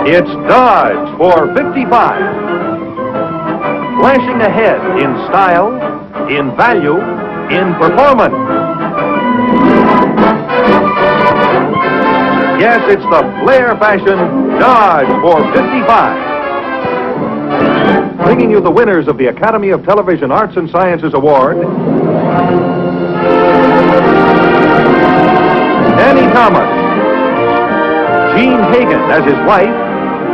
It's Dodge for 55. Flashing ahead in style, in value, in performance. Yes, it's the Flair Fashion Dodge for 55. Bringing you the winners of the Academy of Television Arts and Sciences Award. Danny Thomas, Gene Hagen as his wife,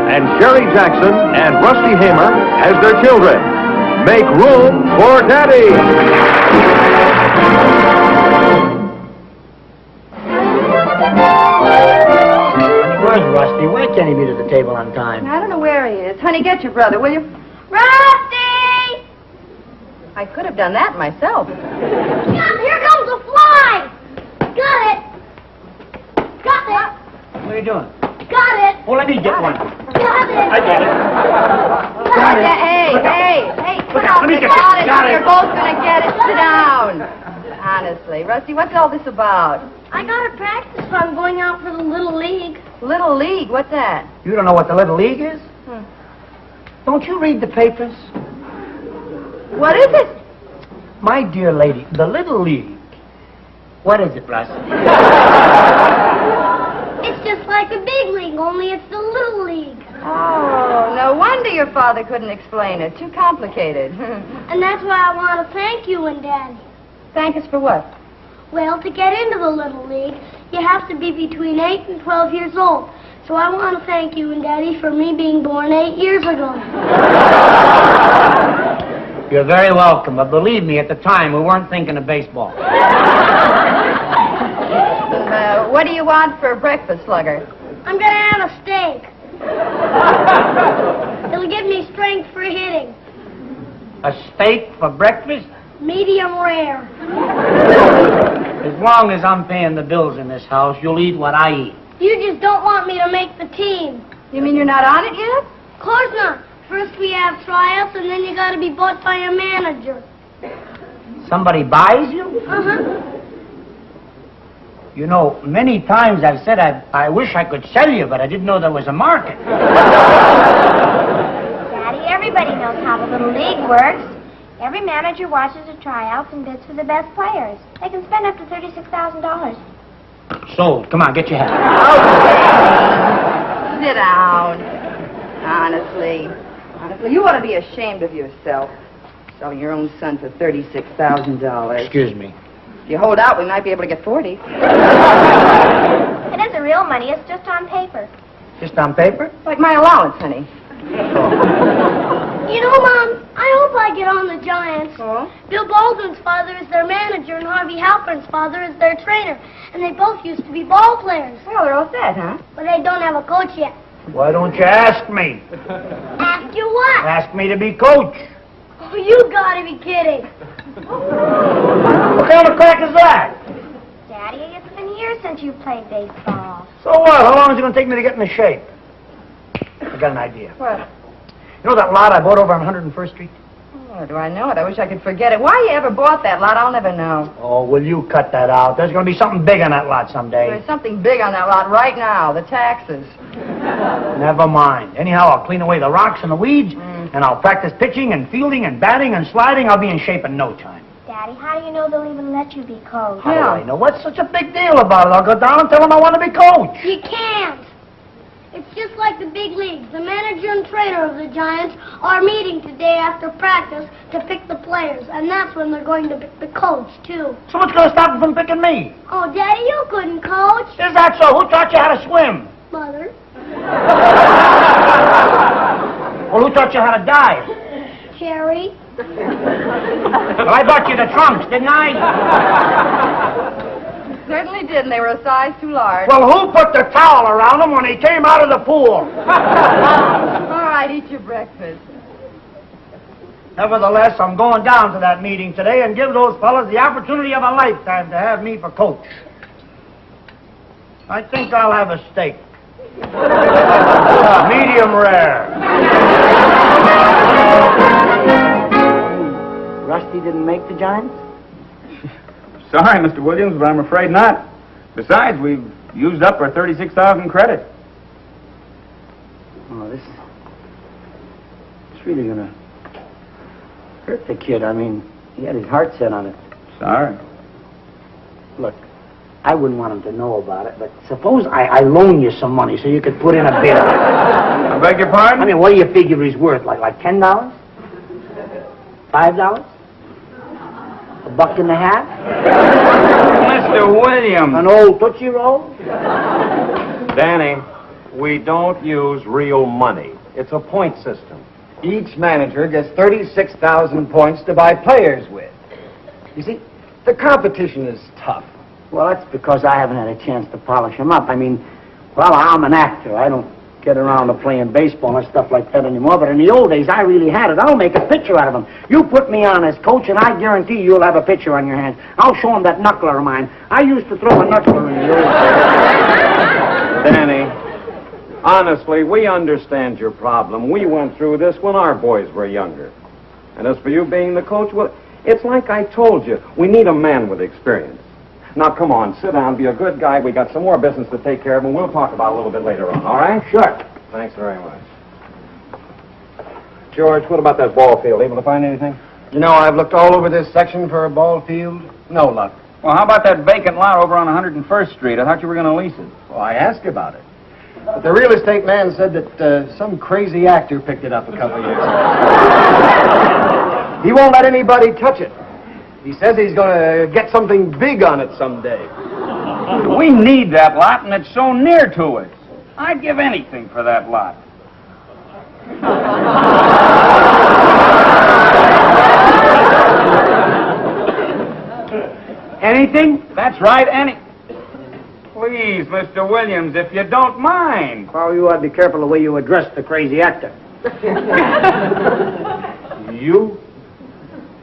and Sherry Jackson and Rusty Hamer as their children. Make room for Daddy! Where's Rusty? Why can't he be to the table on time? I don't know where he is. Honey, get your brother, will you? Rusty! I could have done that myself. Here comes a fly! Got it! Got it! What are you doing? Got it! Well, let me get one. Got it! I got it. Got it! Hey, put Let me it get down. it. Got it. You're both going to get it. Sit down. Honestly, Rusty, what's all this about? I got to practice if I'm going out for the Little League. Little League, what's that? You don't know what the Little League is? Don't you read the papers? What is it? My dear lady, the Little League. What is it, Russ? It's just like the big league, only it's the Little League. Oh, no wonder your father couldn't explain it. Too complicated. And that's why I want to thank you and Daddy. Thank us for what? Well, to get into the Little League, you have to be between 8 and 12 years old. So I want to thank you and Daddy for me being born 8 years ago. You're very welcome, but believe me, at the time, we weren't thinking of baseball. What do you want for breakfast, Slugger? I'm going to have a steak. It'll give me strength for hitting. A steak for breakfast? Medium rare. As long as I'm paying the bills in this house, you'll eat what I eat. You just don't want me to make the team. You mean you're not on it yet? Of course not. First we have tryouts, and then you got to be bought by a manager. Somebody buys you? Uh-huh. You know, many times I've said I wish I could sell you, but I didn't know there was a market. Daddy, everybody knows how the Little League works. Every manager watches the tryouts and bids for the best players. They can spend up to $36,000. Sold. Come on, get your hat. Okay. Sit down. Honestly, you ought to be ashamed of yourself. Selling your own son for $36,000. Excuse me. If you hold out, we might be able to get 40. It isn't real money, it's just on paper. Just on paper? Like my allowance, honey. You know, Mom, I hope I get on the Giants. Oh? Bill Baldwin's father is their manager, and Harvey Halpern's father is their trainer. And they both used to be ball players. Well, they're all set, huh? But they don't have a coach yet. Why don't you ask me? Ask you what? Ask me to be coach. Oh, you gotta be kidding. What kind of crack is that? Daddy, it's been years since you played baseball. So what? How long is it going to take me to get into shape? I got an idea. What? You know that lot I bought over on 101st Street? Oh, do I know it? I wish I could forget it. Why you ever bought that lot, I'll never know. Oh, will you cut that out? There's going to be something big on that lot someday. There's something big on that lot right now, the taxes. Never mind. Anyhow, I'll clean away the rocks and the weeds, and I'll practice pitching and fielding and batting and sliding. I'll be in shape in no time. Daddy, how do you know they'll even let you be coach? How do I know? What's such a big deal about it? I'll go down and tell them I want to be coach. You can't. It's just like the big leagues. The manager and trainer of the Giants are meeting today after practice to pick the players, and that's when they're going to pick the coach, too. So what's going to stop them from picking me? Oh, Daddy, you couldn't coach. Is that so? Who taught you how to swim? Mother. Well, who taught you how to dive? Cherry. Well, I bought you the trunks, didn't I? Certainly did, and they were a size too large. Well, who put the towel around them when he came out of the pool? All right, eat your breakfast. Nevertheless, I'm going down to that meeting today and give those fellas the opportunity of a lifetime to have me for coach. I think I'll have a steak. Medium rare. Rusty didn't make the Giants? Sorry, Mr. Williams, but I'm afraid not. Besides, we've used up our 36,000 credit. Oh, it's really gonna hurt the kid. I mean, he had his heart set on it. Sorry. Look, I wouldn't want him to know about it, but suppose I loan you some money so you could put in a bid on it. I beg your pardon? I mean, what do you figure he's worth? Like $10? $5? $1.50? Mr. Williams. An old Tootsie Roll? Danny, we don't use real money. It's a point system. Each manager gets 36,000 points to buy players with. You see, the competition is tough. Well, that's because I haven't had a chance to polish him up. I mean, well, I'm an actor. I don't get around to playing baseball and stuff like that anymore, but in the old days, I really had it. I'll make a pitcher out of him. You put me on as coach, and I guarantee you'll have a pitcher on your hands. I'll show him that knuckler of mine. I used to throw a knuckler in the old days. Danny, honestly, we understand your problem. We went through this when our boys were younger. And as for you being the coach, well, it's like I told you. We need a man with experience. Now, come on, sit down, be a good guy. We got some more business to take care of, and we'll talk about it a little bit later on, all right? Sure. Thanks very much. George, what about that ball field? Able to find anything? You know, I've looked all over this section for a ball field. No luck. Well, how about that vacant lot over on 101st Street? I thought you were going to lease it. Well, I asked about it. But the real estate man said that some crazy actor picked it up a couple years ago. He won't let anybody touch it. He says he's going to get something big on it someday. We need that lot, and it's so near to us. I'd give anything for that lot. Anything? That's right, Please, Mr. Williams, if you don't mind. Well, you ought to be careful the way you address the crazy actor.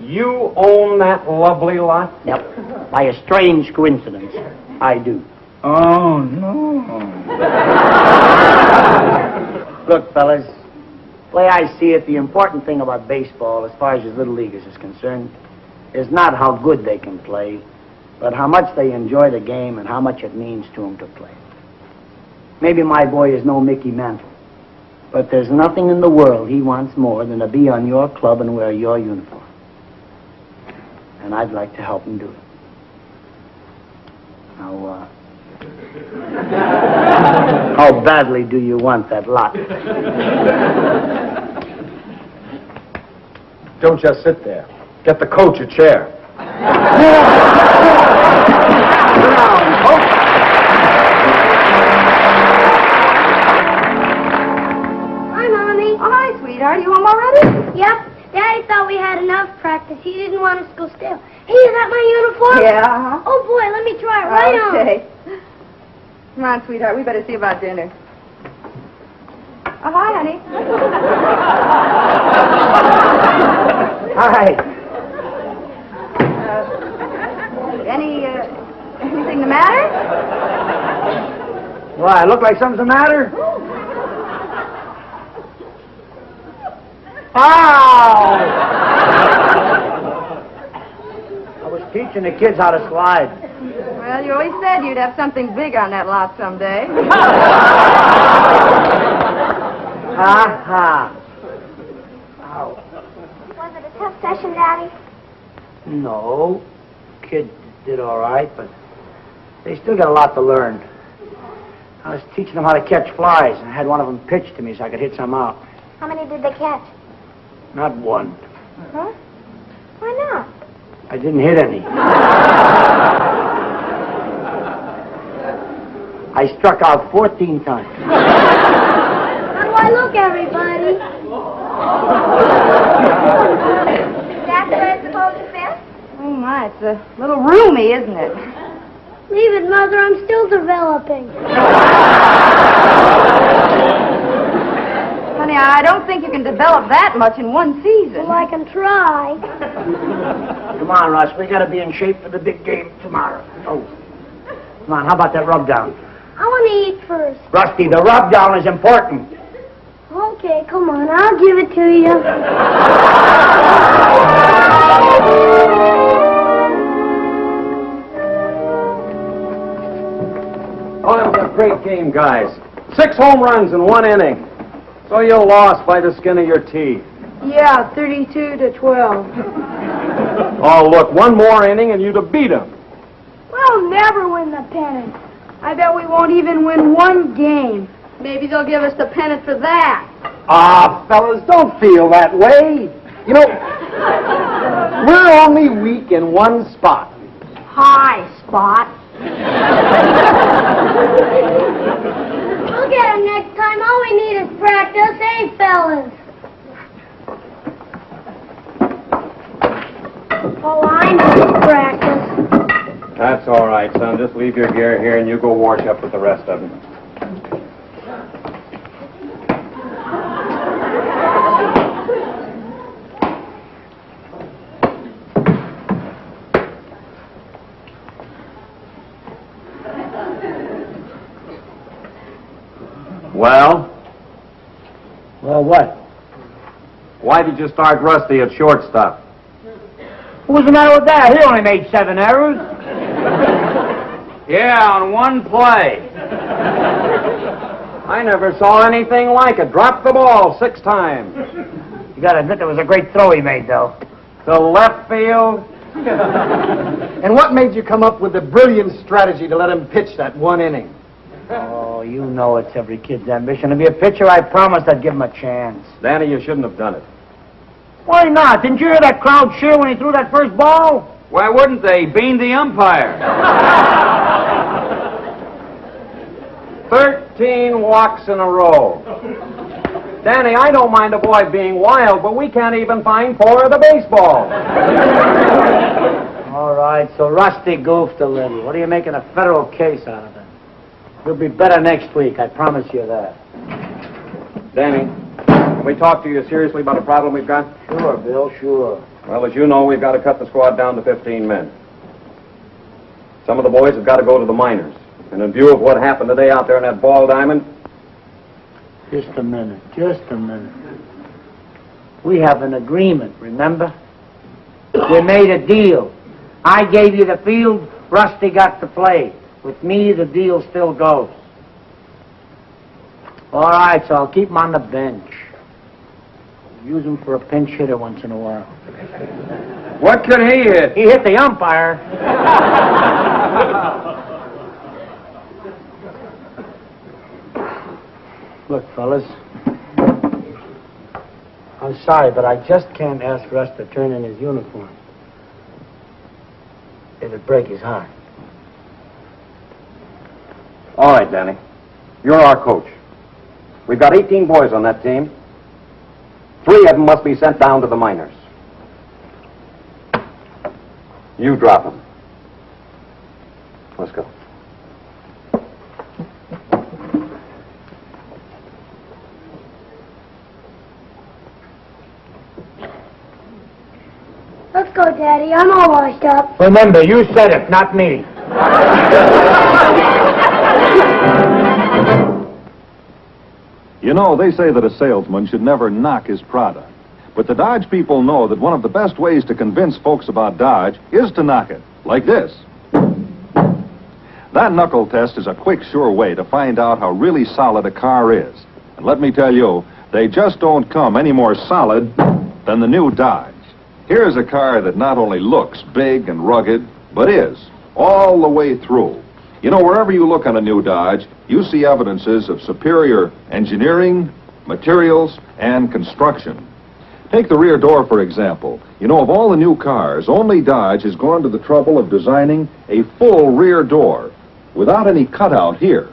You own that lovely lot? Yep. By a strange coincidence, I do. Oh, no. Look, fellas, the way I see it, the important thing about baseball, as far as his little leaguers is concerned, is not how good they can play, but how much they enjoy the game and how much it means to them to play. Maybe my boy is no Mickey Mantle, but there's nothing in the world he wants more than to be on your club and wear your uniform. And I'd like to help him do it. Now, how badly do you want that lot? Don't just sit there. Get the coach a chair. Hi, Mommy. Oh, hi, sweetheart. You home already? Yep. Daddy thought we had enough practice. He didn't want us to go still. Hey, is that my uniform? Yeah, uh-huh. Oh, boy, let me try it right on. Okay. Come on, sweetheart. We better see about dinner. Oh, hi, honey. Hi. Anything the matter? Why, look like something's the matter? Ow! I was teaching the kids how to slide. Well, you always said you'd have something big on that lot someday. Ha-ha. Ow. Was it a tough session, Daddy? No. Kids did all right, but they still got a lot to learn. I was teaching them how to catch flies, and I had one of them pitch to me so I could hit some out. How many did they catch? Not one. Huh? Why not? I didn't hit any. I struck out 14 times. How do I look, everybody? That's where it's supposed to fit? Oh, my. It's a little roomy, isn't it? Leave it, Mother. I'm still developing. Honey, I don't think you can develop that much in one season. Well, I can try. Come on, Russ. We got to be in shape for the big game tomorrow. Oh. Come on, how about that rub down? I want to eat first. Rusty, the rub down is important. Okay, come on. I'll give it to you. Oh, that was a great game, guys. 6 home runs in 1 inning. So you lost by the skin of your teeth. Yeah, 32-12. Oh, look, one more inning and you'd have beat him. We'll never win the pennant. I bet we won't even win one game. Maybe they'll give us the pennant for that. Ah, fellas, don't feel that way. You know, we're only weak in one spot. High spot. We'll get him next time. All we need is practice, eh, fellas? Oh, I need practice. That's all right, son. Just leave your gear here and you go wash up with the rest of them. Well? Well, what? Why did you start Rusty at shortstop? What's the matter with that? He only made 7 errors. Yeah, on one play. I never saw anything like it. Dropped the ball 6 times. You gotta admit, that was a great throw he made, though. To left field. And what made you come up with the brilliant strategy to let him pitch that 1 inning? Oh, you know it's every kid's ambition to be a pitcher. I promised I'd give him a chance. Danny, you shouldn't have done it. Why not? Didn't you hear that crowd cheer when he threw that first ball? Why wouldn't they? Beaned the umpire. 13 walks in a row. Danny, I don't mind a boy being wild, but we can't even find 4 of the baseball. All right, so Rusty goofed a little. What are you making a federal case out of him? He'll be better next week, I promise you that. Danny, can we talk to you seriously about a problem we've got? Sure, Bill, sure. Well, as you know, we've got to cut the squad down to 15 men. Some of the boys have got to go to the minors. And in view of what happened today out there in that ball diamond... Just a minute. We have an agreement, remember? We made a deal. I gave you the field, Rusty got to play. With me, the deal still goes. All right, so I'll keep him on the bench. Use him for a pinch hitter once in a while. What could he hit? He hit the umpire. Look, fellas, I'm sorry, but I just can't ask Russ to turn in his uniform. It'd break his heart. All right, Danny. You're our coach. We've got 18 boys on that team. 3 of them must be sent down to the minors. You drop them. Let's go. Let's go, Daddy. I'm all washed up. Remember, you said it, not me. You know, they say that a salesman should never knock his product. But the Dodge people know that one of the best ways to convince folks about Dodge is to knock it, like this. That knuckle test is a quick, sure way to find out how really solid a car is. And let me tell you, they just don't come any more solid than the new Dodge. Here's a car that not only looks big and rugged, but is, all the way through. You know, wherever you look on a new Dodge, you see evidences of superior engineering, materials, and construction. Take the rear door, for example. You know, of all the new cars, only Dodge has gone to the trouble of designing a full rear door without any cutout here.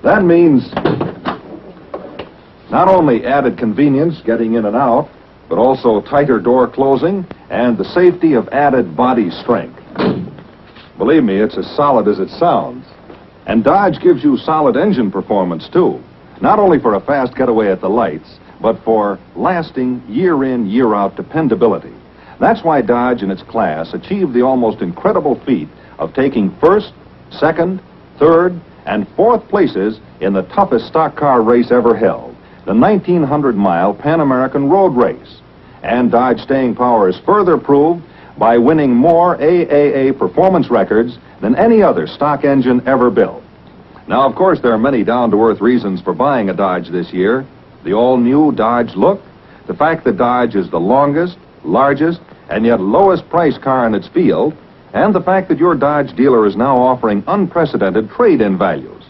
That means not only added convenience getting in and out, but also tighter door closing and the safety of added body strength. Believe me, it's as solid as it sounds. And Dodge gives you solid engine performance, too. Not only for a fast getaway at the lights, but for lasting year-in, year-out dependability. That's why Dodge in its class achieved the almost incredible feat of taking first, second, third, and fourth places in the toughest stock car race ever held, the 1,900-mile Pan American Road Race. And Dodge staying power is further proved by winning more AAA performance records than any other stock engine ever built. Now, of course, there are many down-to-earth reasons for buying a Dodge this year. The all-new Dodge look, the fact that Dodge is the longest, largest, and yet lowest price car in its field, and the fact that your Dodge dealer is now offering unprecedented trade-in values.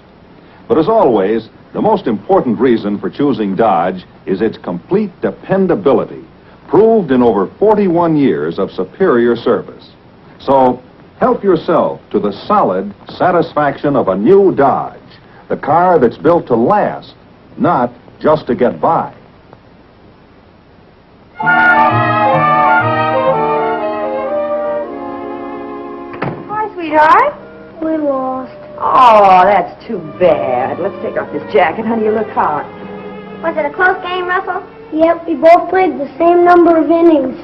But as always, the most important reason for choosing Dodge is its complete dependability, proved in over 41 years of superior service. So, help yourself to the solid satisfaction of a new Dodge, the car that's built to last, not just to get by. Hi, sweetheart. We lost. Oh, that's too bad. Let's take off this jacket, honey. You look hot. Was it a close game, Russell? Yep, we both played the same number of innings.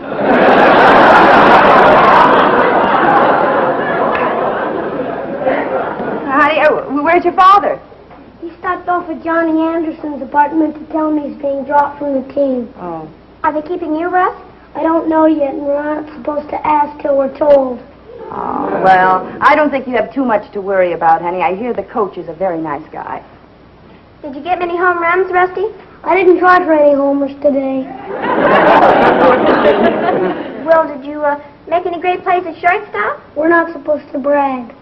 Honey, where's your father? He stopped off at Johnny Anderson's apartment to tell me he's being dropped from the team. Oh. Are they keeping you, Russ? I don't know yet, and we're not supposed to ask till we're told. Oh, well, I don't think you have too much to worry about, honey. I hear the coach is a very nice guy. Did you get many home runs, Rusty? I didn't try for any homers today. Will, did you make any great plays at shortstop? We're not supposed to brag.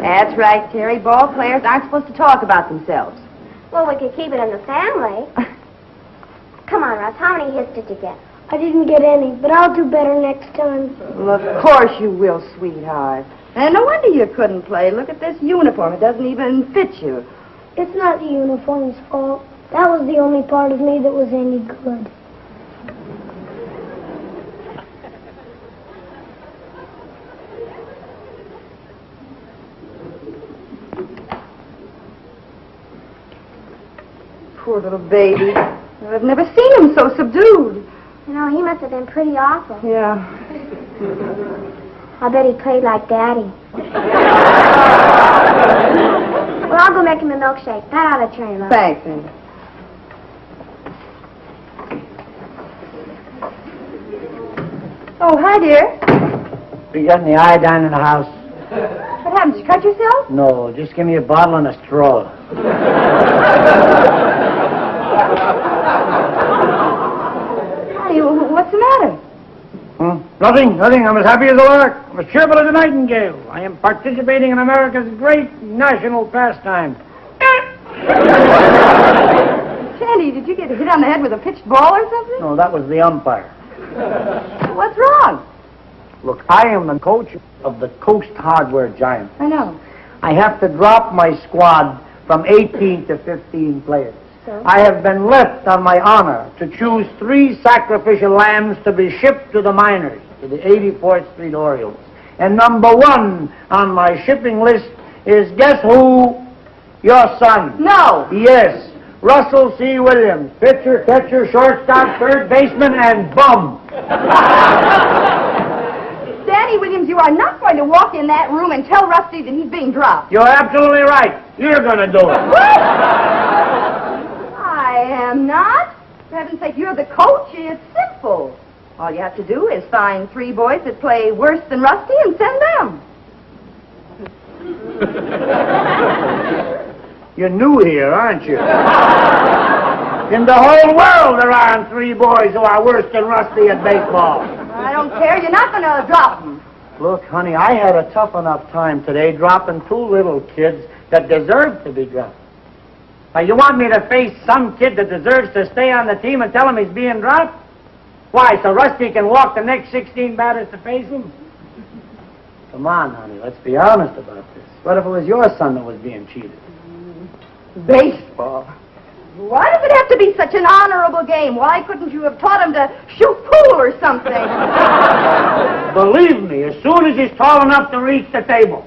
That's right, Terry. Ball players aren't supposed to talk about themselves. Well, we could keep it in the family. Come on, Russ. How many hits did you get? I didn't get any, but I'll do better next time. Well, of course you will, sweetheart. And no wonder you couldn't play. Look at this uniform. It doesn't even fit you. It's not the uniform's fault. That was the only part of me that was any good. Poor little baby. I've never seen him so subdued. You know, he must have been pretty awful. Yeah. I bet he played like Daddy. Well, I'll go make him a milkshake. That ought to cheer him up. Thanks, Andy. Oh, hi, dear. You got any iodine in the house? What happened? Did you cut yourself? No, just give me a bottle and a straw. Honey, what's the matter? Nothing. I'm as happy as a lark. I'm as cheerful as a nightingale. I am participating in America's great national pastime. Sandy, did you get hit on the head with a pitched ball or something? No, that was the umpire. What's wrong? Look, I am the coach of the Coast Hardware Giants. I know. I have to drop my squad from 18 to 15 players. So? I have been left on my honor to choose 3 sacrificial lambs to be shipped to the miners, to the 84th Street Orioles. And number 1 on my shipping list is, guess who? Your son. No. Yes, Russell C. Williams, pitcher, catcher, shortstop, third baseman, and bum. Danny Williams, you are not going to walk in that room and tell Rusty that he's being dropped. You're absolutely right. You're going to do it. What? I am not. For heaven's sake, you're the coach. It's simple. All you have to do is find 3 boys that play worse than Rusty and send them. You're new here, aren't you? In the whole world, there aren't 3 boys who are worse than Rusty at baseball. I don't care. You're not going to drop them. Look, honey, I had a tough enough time today dropping 2 little kids that deserve to be dropped. Now, you want me to face some kid that deserves to stay on the team and tell him he's being dropped? Why, so Rusty can walk the next 16 batters to face him? Come on, honey, let's be honest about this. What if it was your son that was being cheated? Baseball. Why does it have to be such an honorable game? Why couldn't you have taught him to shoot pool or something? Believe me, as soon as he's tall enough to reach the table.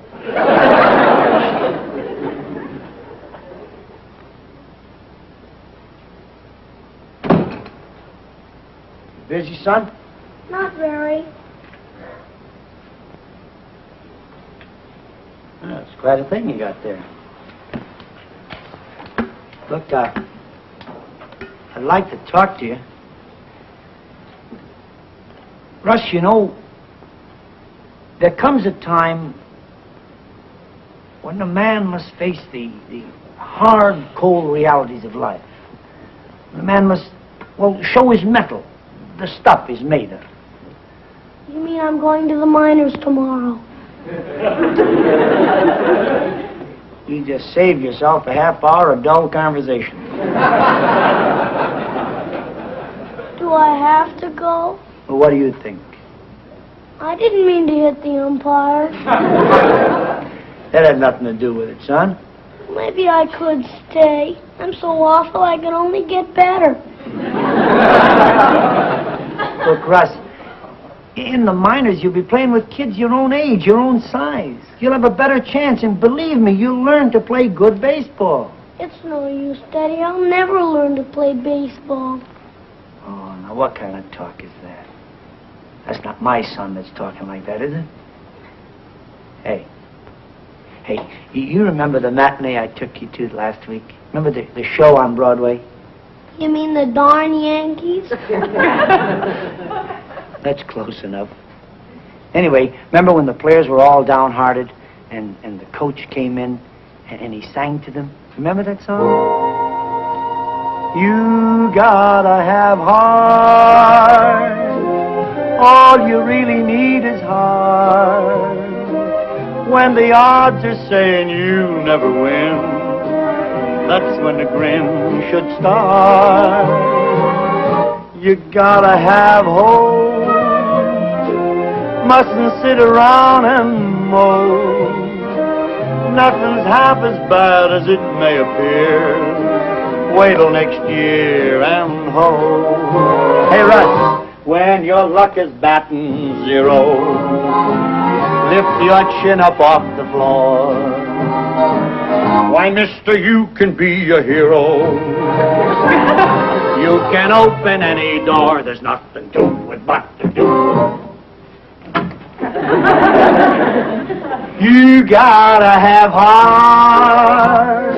Busy, son? Not very. That's quite a thing you got there. Look, I'd like to talk to you. Russ, you know, there comes a time when a man must face the hard, cold realities of life. The man must, well, show his mettle, the stuff he's made of. You mean I'm going to the minors tomorrow? You just saved yourself a half hour of dull conversation. Do I have to go? Well, what do you think? I didn't mean to hit the umpire. That had nothing to do with it, son. Maybe I could stay. I'm so awful I can only get better. Look, Russ, in the minors, you'll be playing with kids your own age, your own size. You'll have a better chance, and believe me, you'll learn to play good baseball. It's no use, Daddy. I'll never learn to play baseball. Oh, now what kind of talk is that? That's not my son that's talking like that, is it? Hey, you remember the matinee I took you to last week? Remember the show on Broadway? You mean the darn Yankees? That's close enough. Anyway, remember when the players were all downhearted and the coach came in and he sang to them? Remember that song? You gotta have heart. All you really need is heart. When the odds are saying you'll never win, that's when the grin should start. You gotta have hope. Mustn't sit around and mope. Nothing's half as bad as it may appear. Wait till next year and hope. Hey, Russ, when your luck is batting 0, lift your chin up off the floor. Why, mister, you can be a hero. You can open any door. There's nothing to it but to do. You gotta have heart.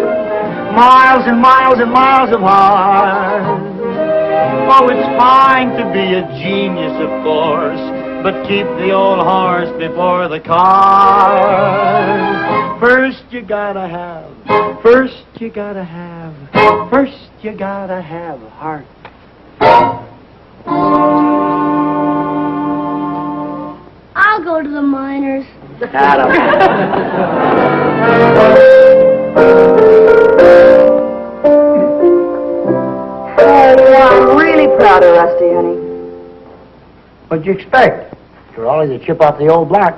Miles and miles and miles of heart. Oh, it's fine to be a genius, of course, but keep the old horse before the cart. First you gotta have heart. I'll go to the minors. I'm really proud of Rusty, honey. What'd you expect? You're always a chip off the old block.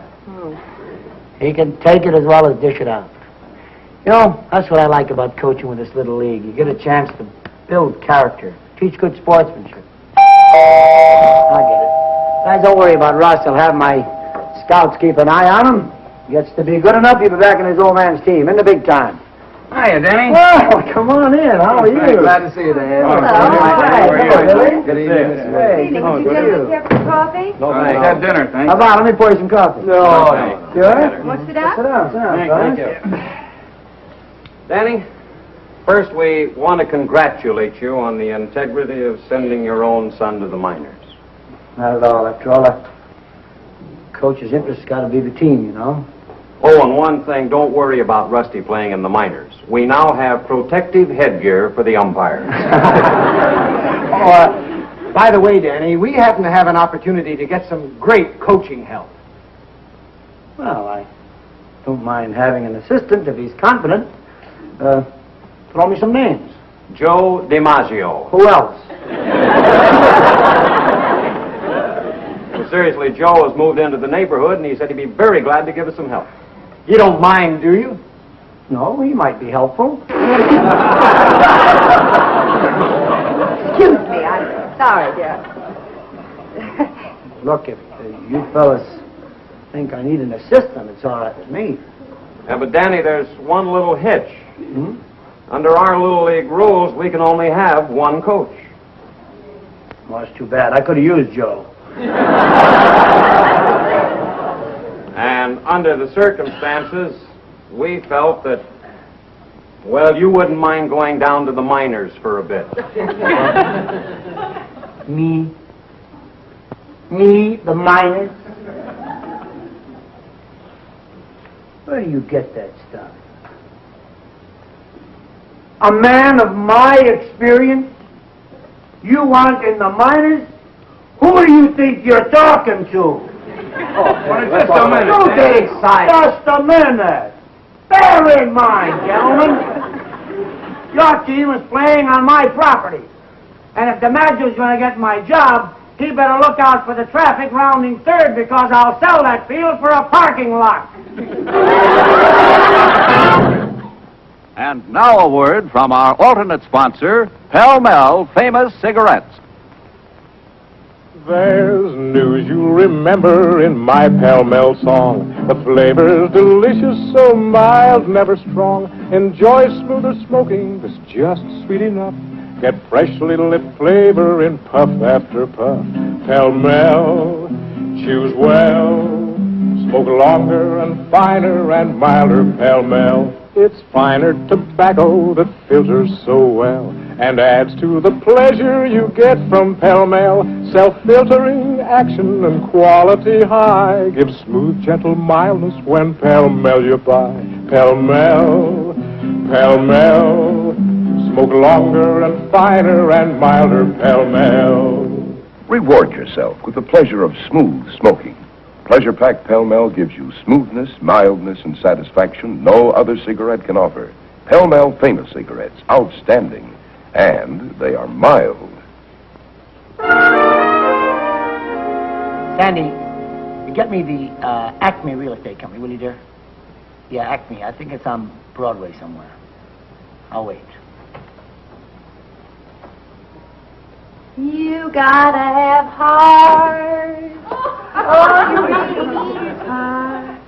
He can take it as well as dish it out. You know, that's what I like about coaching with this little league. You get a chance to build character, teach good sportsmanship. I get it. Guys, don't worry about Russ. I'll have my scouts keep an eye on him. Gets to be good enough, he'll be back in his old man's team in the big time. Hiya, Danny. Well, come on in. How are you? Glad to see you, Dan. Oh, Hi, Billy. Good evening. Hey, Did you good gentlemen care for coffee? No, thanks. Have dinner, thanks. How about, let me pour you some coffee. No, thanks. Sure? What's it up? Sit down, Thank you. Danny, first we want to congratulate you on the integrity of sending your own son to the minors. Not at all. After all, a coach's interest's got to be the team, you know. Oh, and one thing, don't worry about Rusty playing in the minors. We now have protective headgear for the umpires. By the way, Danny, we happen to have an opportunity to get some great coaching help. Well, I don't mind having an assistant if he's confident. Throw me some names. Joe DiMaggio. Who else? Well, seriously, Joe has moved into the neighborhood, and he said he'd be very glad to give us some help. You don't mind, do you? No, he might be helpful. Excuse me, I'm sorry, dear. Look, if you fellas think I need an assistant, it's all right with me. Yeah, but Danny, there's one little hitch. Under our Little League rules, we can only have one coach. Well, that's too bad. I could have used Joe. And under the circumstances, we felt that, well, you wouldn't mind going down to the minors for a bit. Me? Me, the minor? Where do you get that stuff? A man of my experience? You want in the minors? Who do you think you're talking to? Just a minute. Don't get excited. Just a minute. Bear in mind, gentlemen, your team is playing on my property. And if the manager's going to get my job, he better look out for the traffic rounding third, because I'll sell that field for a parking lot. And now a word from our alternate sponsor, Pall Mall Famous Cigarettes. There's news you'll remember in my Pall Mall song. The flavor's delicious, so mild, never strong. Enjoy smoother smoking that's just sweet enough. Get freshly lit flavor in puff after puff. Pall Mall, choose well. Smoke longer and finer and milder Pall Mall. It's finer tobacco that filters so well and adds to the pleasure you get from Pall Mall. Self-filtering action and quality high. Give smooth, gentle mildness when Pall Mall you buy. Pall Mall, Pall Mall. Smoke longer and finer and milder Pall Mall. Reward yourself with the pleasure of smooth smoking. Pleasure-packed Pall Mall gives you smoothness, mildness, and satisfaction no other cigarette can offer. Pall Mall Famous Cigarettes, outstanding, and they are mild. Sandy, get me the Acme Real Estate Company, will you, dear? Yeah, Acme. I think it's on Broadway somewhere. I'll wait. You gotta have heart. Oh, you really need is heart.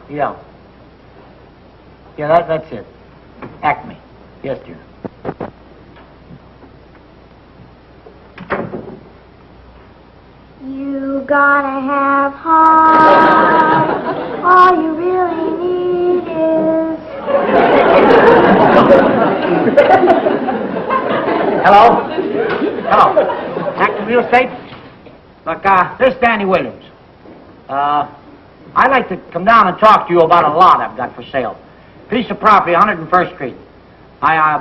Yeah. Yeah, that's it. Acme. Yes, dear. You gotta have heart. All you really need is... Hello? Hello. Acme Real Estate? Look, this is Danny Williams. I'd like to come down and talk to you about a lot I've got for sale. Piece of property, 101st Street. I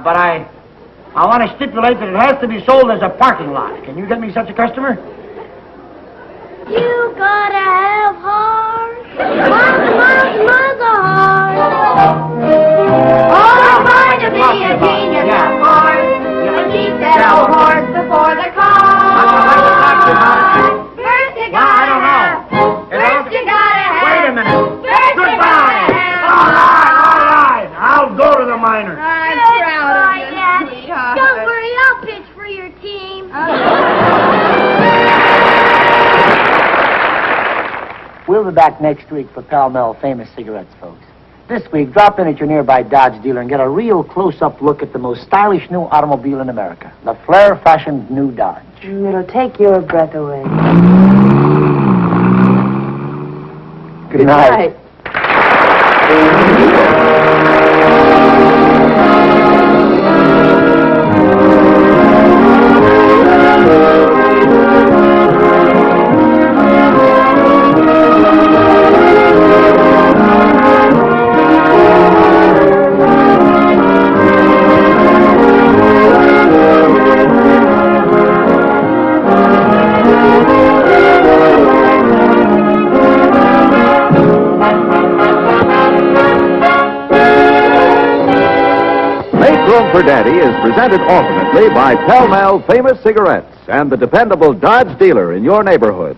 want to stipulate that it has to be sold as a parking lot. Can you get me such a customer? You gotta have heart. Miles of heart. Oh, I'm going to be a genius, of course. And keep that old horse before the car. First you gotta have. First you gotta have. Wait a minute. First you gotta have. All right. I'll go to the minors. I'm proud of you, Dad. sweetheart. Don't worry, I'll pitch for your team. We'll be back next week for Pall Mall Famous Cigarettes, folks. This week, drop in at your nearby Dodge dealer and get a real close-up look at the most stylish new automobile in America, the flare-fashioned new Dodge. It'll take your breath away. Good night. Room for Daddy is presented alternately by Pall Mall Famous Cigarettes and the dependable Dodge dealer in your neighborhood.